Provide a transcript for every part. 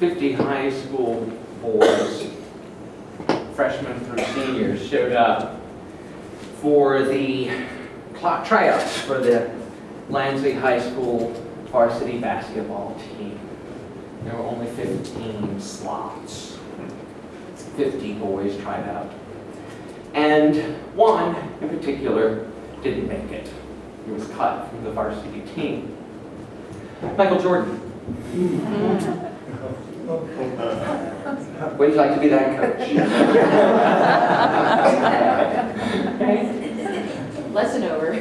50 high school boys, freshmen through seniors, showed up for the tryouts for the Lansley High School varsity basketball team. There were only 15 slots. 50 boys tried out. And one in particular didn't make it. He was cut from the varsity team. Michael Jordan. Would you like to be that coach? Lesson over.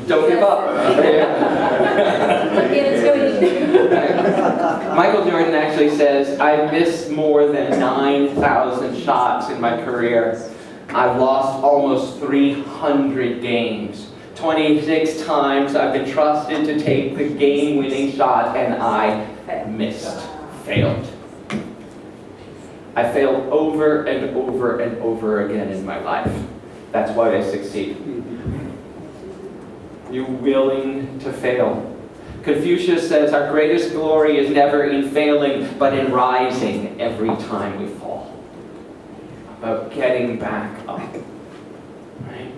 Don't give up. Michael Jordan actually says, I've missed more than 9,000 shots in my career. I've lost almost 300 games. 26 times I've been trusted to take the game-winning shot and I failed. I failed over and over and over again in my life. That's why I succeed. You're willing to fail. Confucius says our greatest glory is never in failing, but in rising every time we fall. About getting back up. Right?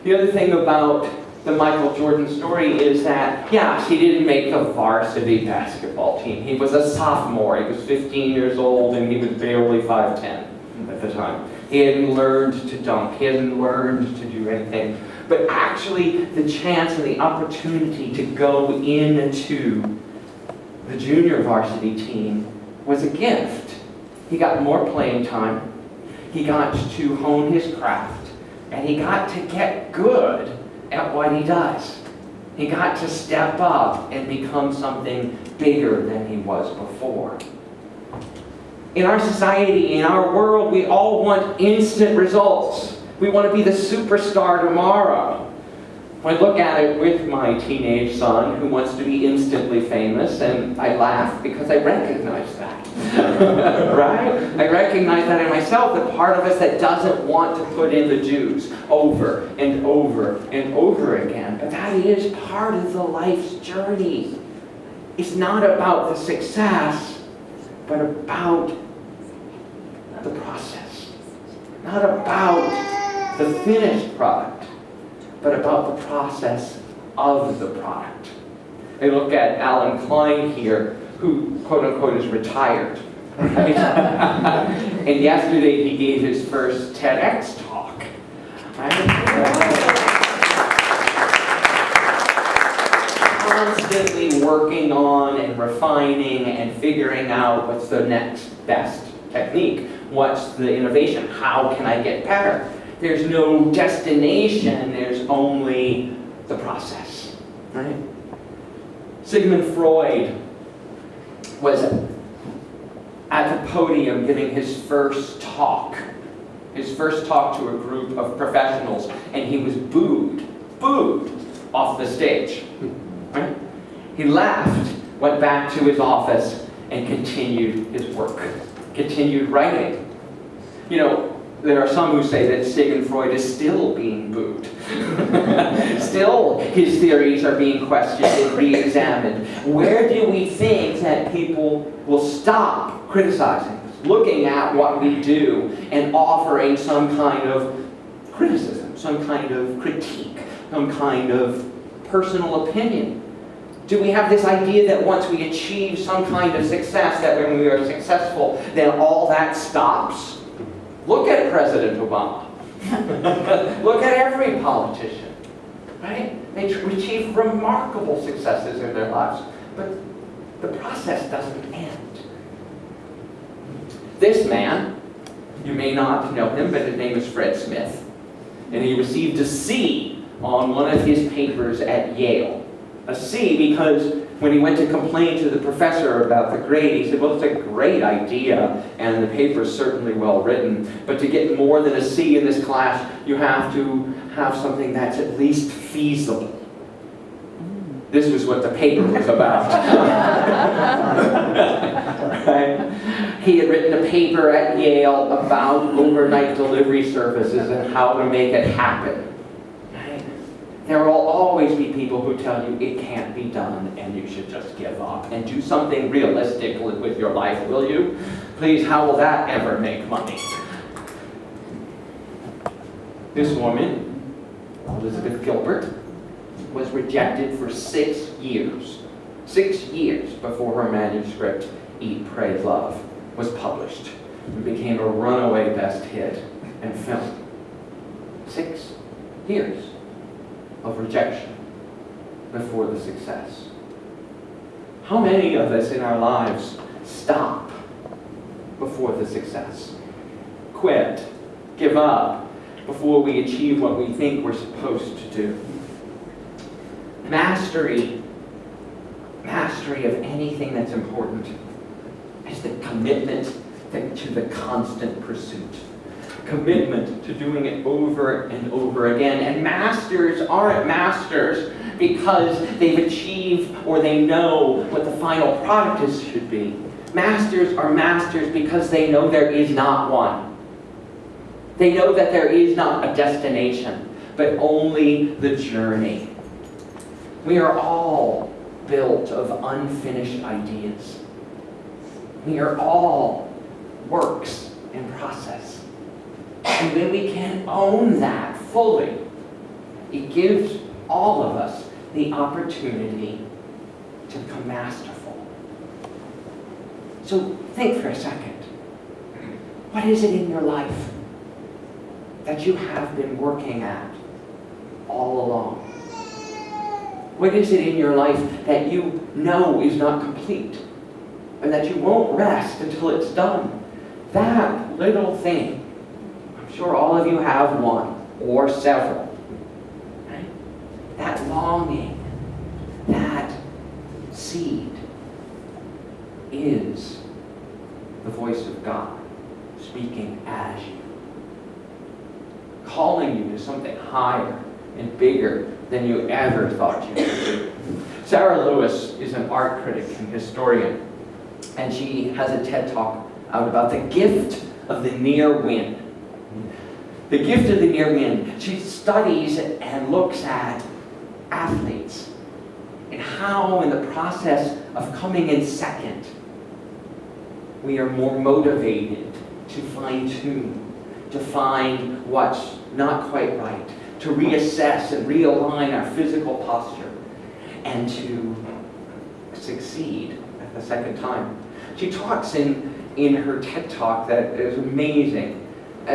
The other thing about the Michael Jordan story is that, yes, he didn't make the varsity basketball team. He was a sophomore. He was 15 years old and he was barely 5'10" at the time. He hadn't learned to dunk. He hadn't learned to do anything. But actually, the chance and the opportunity to go into the junior varsity team was a gift. He got more playing time. He got to hone his craft. And he got to get good at what he does. He got to step up and become something bigger than he was before. In our society, in our world, we all want instant results. We want to be the superstar tomorrow. I look at it with my teenage son who wants to be instantly famous, and I laugh because I recognize that. Right? I recognize that in myself, the part of us that doesn't want to put in the dues over and over and over again. But that is part of the life's journey. It's not about the success, but about the process. Not about the finished product, but about the process of the product. I look at Alan Klein here, who, quote unquote, is retired. Right? And yesterday he gave his first TEDx talk. Constantly working on and refining and figuring out what's the next best technique. What's the innovation? How can I get better? There's no destination, there's only the process. Right? Sigmund Freud was at the podium giving his first talk to a group of professionals, and he was booed off the stage. Right? He laughed, went back to his office, and continued his work, continued writing. You know, there are some who say that Sigmund Freud is still being booed. Still, his theories are being questioned and re-examined. Where do we think that people will stop criticizing us, looking at what we do, and offering some kind of criticism, some kind of critique, some kind of personal opinion? Do we have this idea that once we achieve some kind of success, that when we are successful, then all that stops? Look at President Obama. Look at every politician. Right? They achieve remarkable successes in their lives. But the process doesn't end. This man, you may not know him, but his name is Fred Smith. And he received a C on one of his papers at Yale. A C because when he went to complain to the professor about the grade, he said, well, it's a great idea, and the paper's certainly well written, but to get more than a C in this class, you have to have something that's at least feasible. This was what the paper was about. Right? He had written a paper at Yale about overnight delivery services and how to make it happen. Right? There will always be people who tell you it can't be done and you should just give up and do something realistic with your life, will you? Please, how will that ever make money? This woman, Elizabeth Gilbert, was rejected for 6 years. 6 years before her manuscript, Eat, Pray, Love, was published and became a runaway best hit and film. 6 years of rejection before the success. How many of us in our lives stop before the success? Quit, give up before we achieve what we think we're supposed to do. Mastery of anything that's important is the commitment to the constant pursuit. Commitment to doing it over and over again. And masters aren't masters because they've achieved or they know what the final product should be. Masters are masters because they know there is not one. They know that there is not a destination, but only the journey. We are all built of unfinished ideas. We are all works in process. And when we can own that fully, it gives all of us the opportunity to become masterful. So think for a second. What is it in your life that you have been working at all along? What is it in your life that you know is not complete and that you won't rest until it's done? That little thing. I'm sure all of you have one or several. Right? That longing, that seed is the voice of God speaking as you, calling you to something higher and bigger than you ever thought you could do. Sarah Lewis is an art critic and historian, and she has a TED Talk out about the gift of the near win. The gift of the near win. She studies and looks at athletes and how in the process of coming in second, we are more motivated to fine-tune, to find what's not quite right, to reassess and realign our physical posture, and to succeed at the second time. She talks in her TED Talk that is amazing.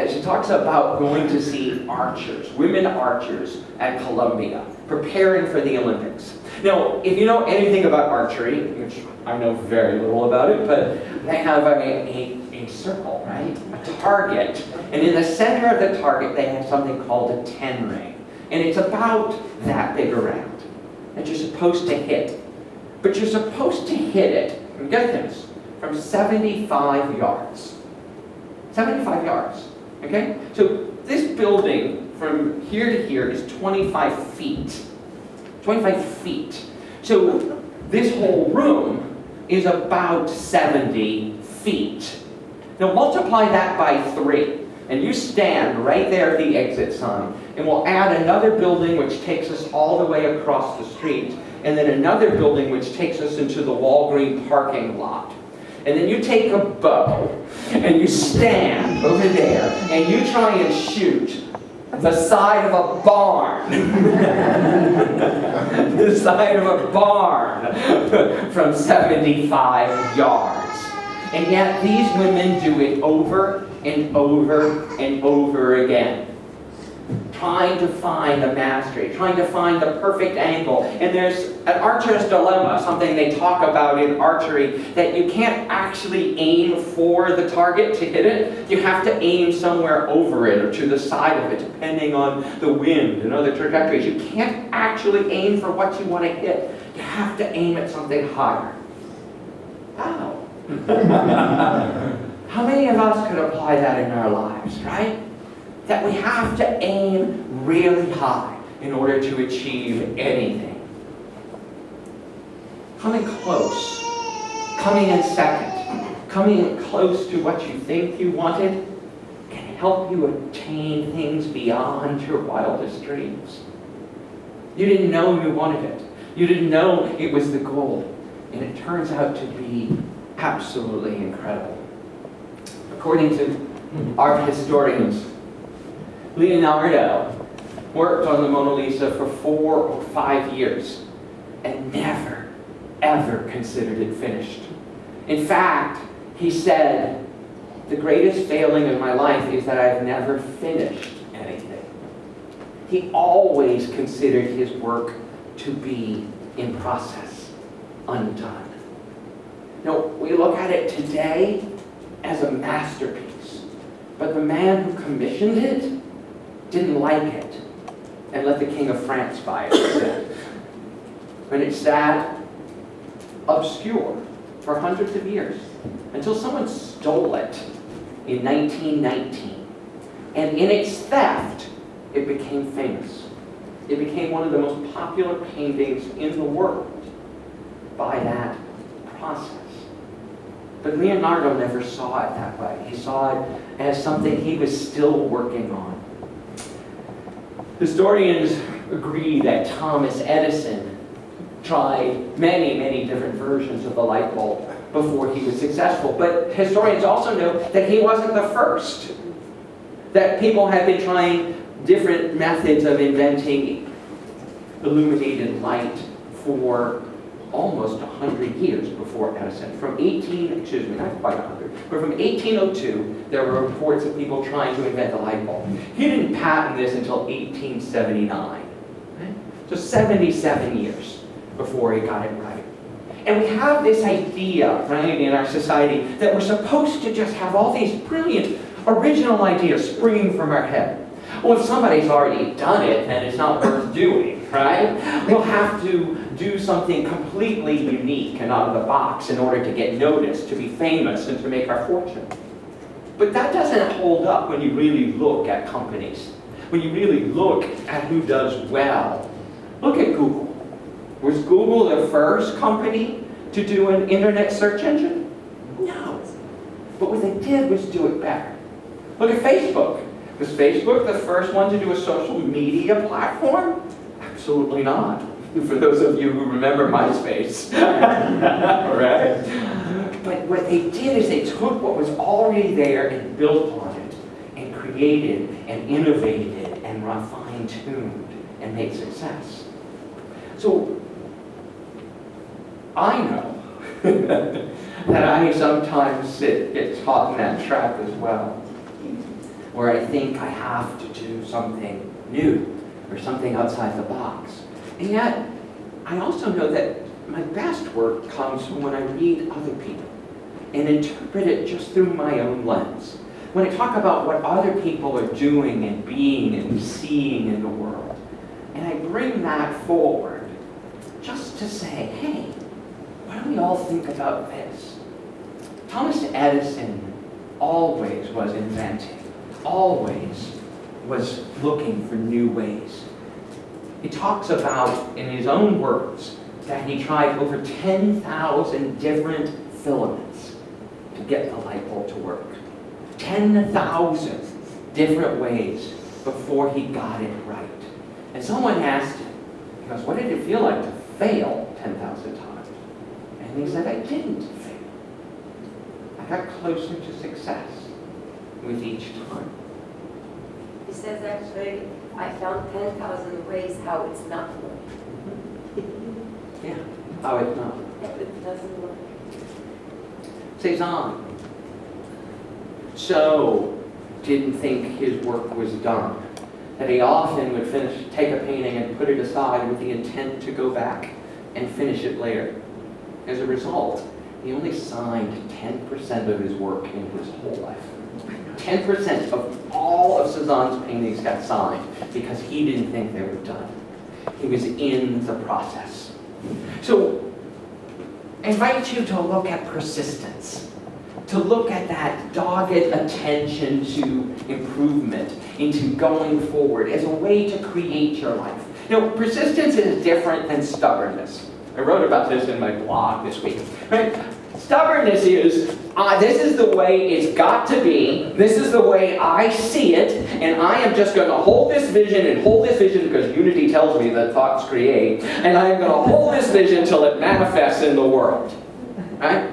She talks about going to see archers, women archers at Columbia, preparing for the Olympics. Now, if you know anything about archery, which I know very little about it, but they have a circle, right? A target. And in the center of the target, they have something called a 10 ring. And it's about that big around that you're supposed to hit. But you're supposed to hit it, and get this, from 75 yards. 75 yards, okay? So this building from here to here is 25 feet. 25 feet. So this whole room is about 70 feet. Now multiply that by 3, and you stand right there at the exit sign, and we'll add another building which takes us all the way across the street, and then another building which takes us into the Walgreens parking lot. And then you take a bow, and you stand over there, and you try and shoot the side of a barn. The side of a barn from 75 yards. And yet these women do it over and over and over again. Trying to find the mastery, trying to find the perfect angle. And there's an archer's dilemma, something they talk about in archery, that you can't actually aim for the target to hit it. You have to aim somewhere over it or to the side of it, depending on the wind and other trajectories. You can't actually aim for what you want to hit. You have to aim at something higher. How? How many of us could apply that in our lives, right? That we have to aim really high in order to achieve anything. Coming close, coming in second, coming in close to what you think you wanted can help you attain things beyond your wildest dreams. You didn't know you wanted it. You didn't know it was the goal. And it turns out to be absolutely incredible. According to art historians, Leonardo worked on the Mona Lisa for 4 or 5 years and never, ever considered it finished. In fact, he said, "The greatest failing of my life is that I've never finished anything." He always considered his work to be in process, undone. Now, we look at it today as a masterpiece, but the man who commissioned it didn't like it and let the King of France buy it instead. And it sat obscure for hundreds of years until someone stole it in 1919. And in its theft, it became famous. It became one of the most popular paintings in the world by that process. But Leonardo never saw it that way. He saw it as something he was still working on. Historians agree that Thomas Edison tried many, many different versions of the light bulb before he was successful. But historians also know that he wasn't the first. That people have been trying different methods of inventing illuminated light for almost 100 years before Edison. From 1802, there were reports of people trying to invent the light bulb. He didn't patent this until 1879. Right? So 77 years before he got it right. And we have this idea, right, in our society that we're supposed to just have all these brilliant, original ideas springing from our head. Well, if somebody's already done it, then it's not worth doing, right? We'll have to do something completely unique and out of the box in order to get noticed, to be famous, and to make our fortune. But that doesn't hold up when you really look at companies. When you really look at who does well. Look at Google. Was Google the first company to do an internet search engine? No. But what they did was do it better. Look at Facebook. Was Facebook the first one to do a social media platform? Absolutely not. For those of you who remember MySpace. Right? But what they did is they took what was already there and built on it, and created and innovated and fine-tuned and made success. So I know that I sometimes get caught in that trap as well, where I think I have to do something new or something outside the box. And yet, I also know that my best work comes from when I read other people and interpret it just through my own lens. When I talk about what other people are doing and being and seeing in the world. And I bring that forward just to say, hey, what do we all think about this? Thomas Edison always was inventing, always was looking for new ways. He talks about, in his own words, that he tried over 10,000 different filaments to get the light bulb to work. 10,000 different ways before he got it right. And someone asked him, he goes, what did it feel like to fail 10,000 times? And he said, I didn't fail. I got closer to success with each time. He says, actually, I found 10,000 ways how it's not working. Yeah, how it's not. It doesn't work. Cézanne so didn't think his work was done that he often would take a painting and put it aside with the intent to go back and finish it later. As a result, he only signed 10% of his work in his whole life. 10% of all of Cézanne's paintings got signed because he didn't think they were done. He was in the process. So, I invite you to look at persistence, to look at that dogged attention to improvement, into going forward as a way to create your life. Now, persistence is different than stubbornness. I wrote about this in my blog this week. Right? Stubbornness is This is the way it's got to be. This is the way I see it. And I am just going to hold this vision and hold this vision because unity tells me that thoughts create. And I am going to hold this vision till it manifests in the world. Right?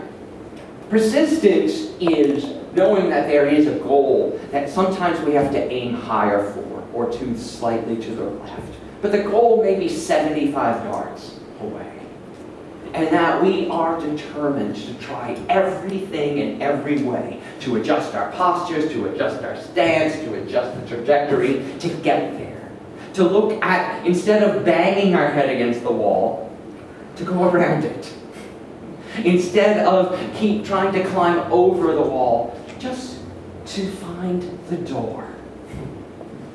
Persistence is knowing that there is a goal that sometimes we have to aim higher for or to slightly to the left. But the goal may be 75 yards away. And that we are determined to try everything in every way to adjust our postures, to adjust our stance, to adjust the trajectory, to get there. To look at, instead of banging our head against the wall, to go around it. Instead of keep trying to climb over the wall, just to find the door.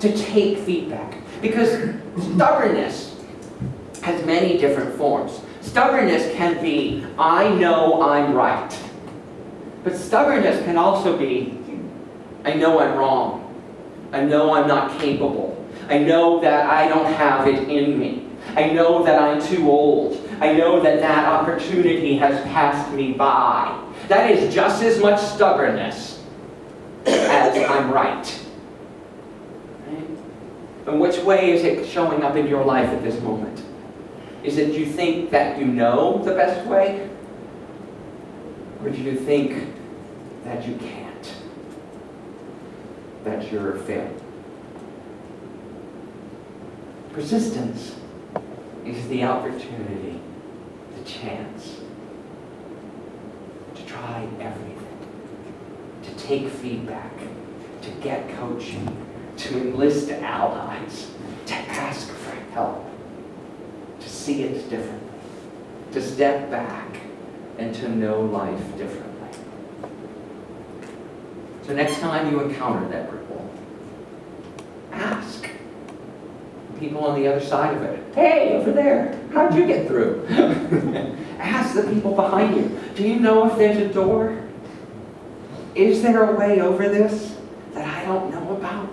To take feedback. Because stubbornness has many different forms. Stubbornness can be, I know I'm right. But stubbornness can also be, I know I'm wrong. I know I'm not capable. I know that I don't have it in me. I know that I'm too old. I know that that opportunity has passed me by. That is just as much stubbornness as I'm right. And which way is it showing up in your life at this moment? Is it you think that you know the best way? Or do you think that you can't? That you're a failure? Persistence is the opportunity, the chance to try everything, to take feedback, to get coaching, to enlist allies, to ask for help, to see it differently, to step back and to know life differently. So next time you encounter that brick wall, ask people on the other side of it. Hey, over there, how'd you get through? Ask the people behind you. Do you know if there's a door? Is there a way over this that I don't know about?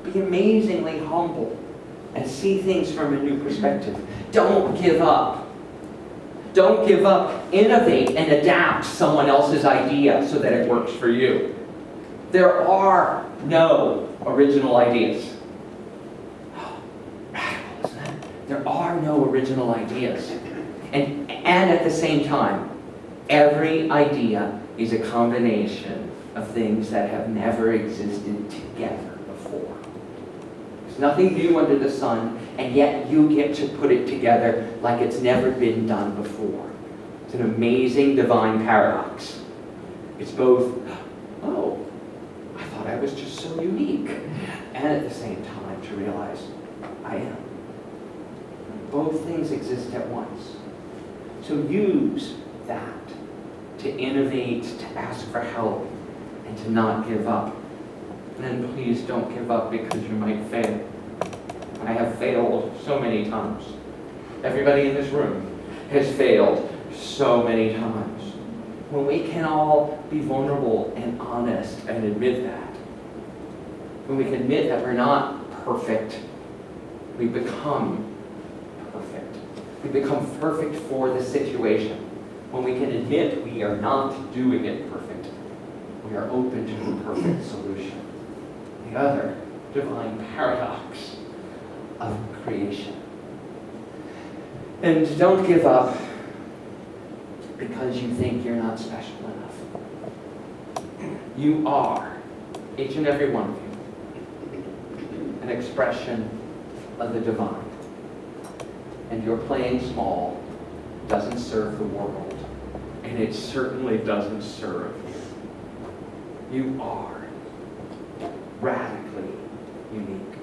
Be amazingly humble and see things from a new perspective. Don't give up. Don't give up. Innovate and adapt someone else's idea so that it works for you. There are no original ideas. Radical, isn't it? There are no original ideas. And at the same time, every idea is a combination of things that have never existed together before. There's nothing new under the sun, and yet you get to put it together like it's never been done before. It's an amazing divine paradox. It's both, oh, I thought I was just so unique, and at the same time to realize I am. Both things exist at once. So use that to innovate, to ask for help, and to not give up. And then please don't give up because you might fail. I have failed so many times. Everybody in this room has failed so many times. When we can all be vulnerable and honest and admit that, when we can admit that we're not perfect, we become perfect. We become perfect for the situation. When we can admit we are not doing it perfect, we are open to the perfect solution. The other divine paradox of creation. And don't give up because you think you're not special enough. You are, each and every one of you, an expression of the divine. And your playing small doesn't serve the world, and it certainly doesn't serve you. You are radically unique,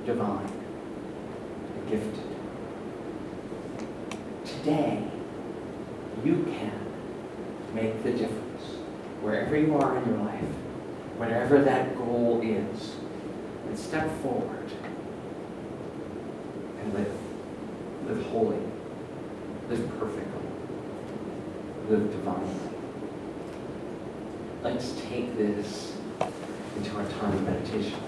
divine, and gifted. Today, you can make the difference wherever you are in your life, whatever that goal is, and step forward and live. Live holy, live perfectly, live divinely. Let's take this into our time of meditation.